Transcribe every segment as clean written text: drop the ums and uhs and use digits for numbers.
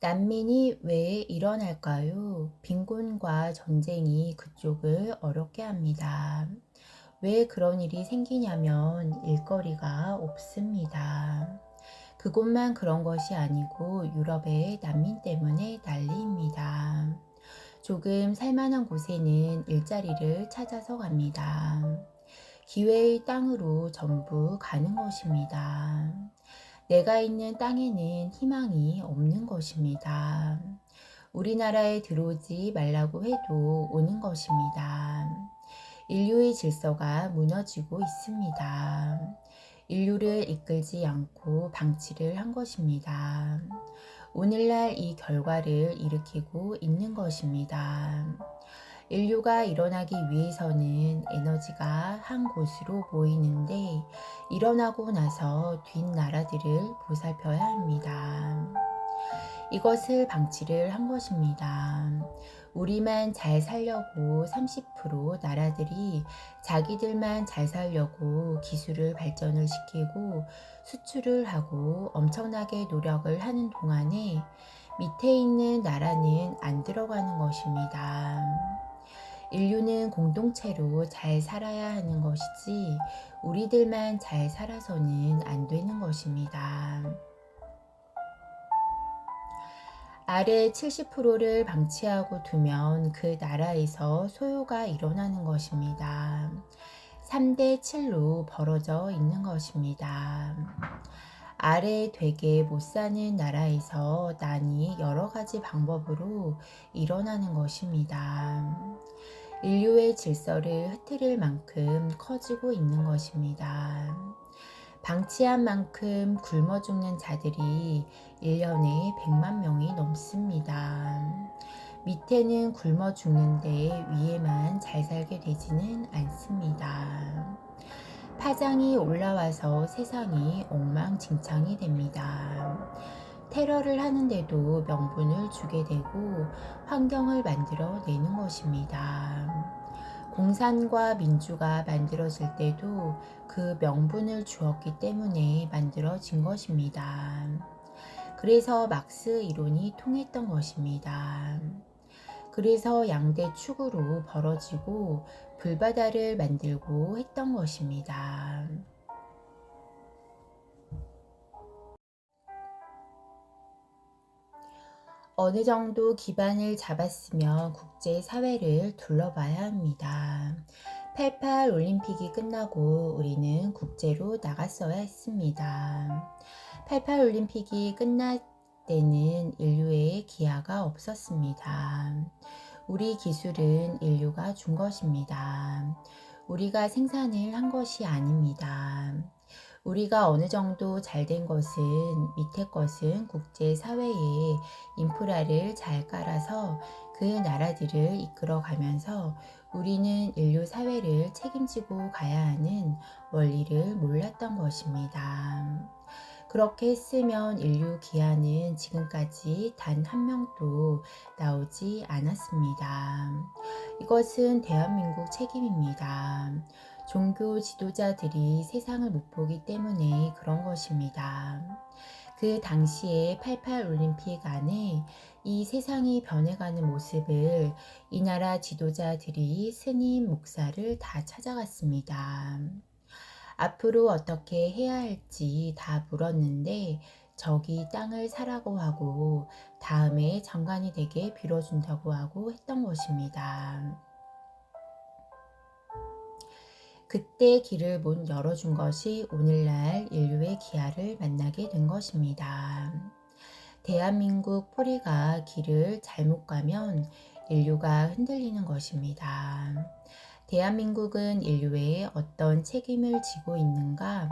난민이 왜 일어날까요? 빈곤과 전쟁이 그쪽을 어렵게 합니다. 왜 그런 일이 생기냐면 일거리가 없습니다. 그곳만 그런 것이 아니고 유럽의 난민 때문에 난리입니다. 조금 살만한 곳에는 일자리를 찾아서 갑니다. 기회의 땅으로 전부 가는 것입니다. 내가 있는 땅에는 희망이 없는 것입니다. 우리나라에 들어오지 말라고 해도 오는 것입니다. 인류의 질서가 무너지고 있습니다. 인류를 이끌지 않고 방치를 한 것입니다. 오늘날 이 결과를 일으키고 있는 것입니다. 인류가 일어나기 위해서는 에너지가 한 곳으로 모이는데 일어나고 나서 뒷나라들을 보살펴야 합니다. 이것을 방치를 한 것입니다. 우리만 잘 살려고 30% 나라들이 자기들만 잘 살려고 기술을 발전을 시키고 수출을 하고 엄청나게 노력을 하는 동안에 밑에 있는 나라는 안 들어가는 것입니다. 인류는 공동체로 잘 살아야 하는 것이지 우리들만 잘 살아서는 안 되는 것입니다. 아래 70%를 방치하고 두면 그 나라에서 소요가 일어나는 것입니다. 3대 7로 벌어져 있는 것입니다. 아래 되게 못 사는 나라에서 난이 여러 가지 방법으로 일어나는 것입니다. 인류의 질서를 흐트릴 만큼 커지고 있는 것입니다. 방치한 만큼 굶어 죽는 자들이 1년에 100만 명이 넘습니다. 밑에는 굶어 죽는데 위에만 잘 살게 되지는 않습니다. 파장이 올라와서 세상이 엉망진창이 됩니다. 테러를 하는데도 명분을 주게 되고 환경을 만들어 내는 것입니다. 공산과 민주가 만들어질 때도 그 명분을 주었기 때문에 만들어진 것입니다. 그래서 막스 이론이 통했던 것입니다. 그래서 양대 축으로 벌어지고 불바다를 만들고 했던 것입니다. 어느 정도 기반을 잡았으면 국제사회를 둘러봐야 합니다. 88 올림픽이 끝나고 우리는 국제로 나갔어야 했습니다. 88 올림픽이 끝날 때는 인류의 기아가 없었습니다. 우리 기술은 인류가 준 것입니다. 우리가 생산을 한 것이 아닙니다. 우리가 어느 정도 잘 된 것은 밑에 것은 국제사회에 인프라를 잘 깔아서 그 나라들을 이끌어 가면서 우리는 인류 사회를 책임지고 가야 하는 원리를 몰랐던 것입니다. 그렇게 했으면 인류 기아는 지금까지 단 한 명도 나오지 않았습니다. 이것은 대한민국 책임입니다. 종교 지도자들이 세상을 못 보기 때문에 그런 것입니다. 그 당시에 88 올림픽 안에 이 세상이 변해가는 모습을 이 나라 지도자들이 스님, 목사를 다 찾아갔습니다. 앞으로 어떻게 해야 할지 다 물었는데 저기 땅을 사라고 하고 다음에 장관이 되게 빌어준다고 하고 했던 것입니다. 그때 길을 못 열어준 것이 오늘날 인류의 기아를 만나게 된 것입니다. 대한민국 뿌리가 길을 잘못 가면 인류가 흔들리는 것입니다. 대한민국은 인류에 어떤 책임을 지고 있는가?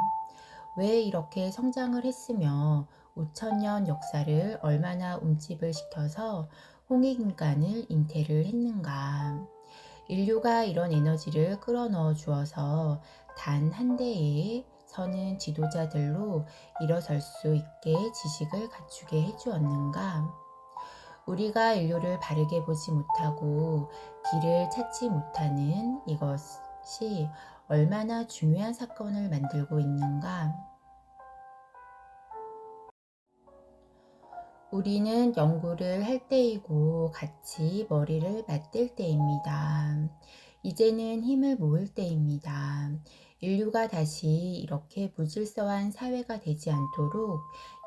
왜 이렇게 성장을 했으며 5천년 역사를 얼마나 움집을 시켜서 홍익인간을 잉태를 했는가? 인류가 이런 에너지를 끌어넣어 주어서 단 한 대에 서는 지도자들로 일어설 수 있게 지식을 갖추게 해주었는가? 우리가 인류를 바르게 보지 못하고 길을 찾지 못하는 이것이 얼마나 중요한 사건을 만들고 있는가? 우리는 연구를 할 때이고 같이 머리를 맞댈 때입니다. 이제는 힘을 모을 때입니다. 인류가 다시 이렇게 무질서한 사회가 되지 않도록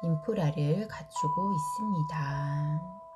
인프라를 갖추고 있습니다.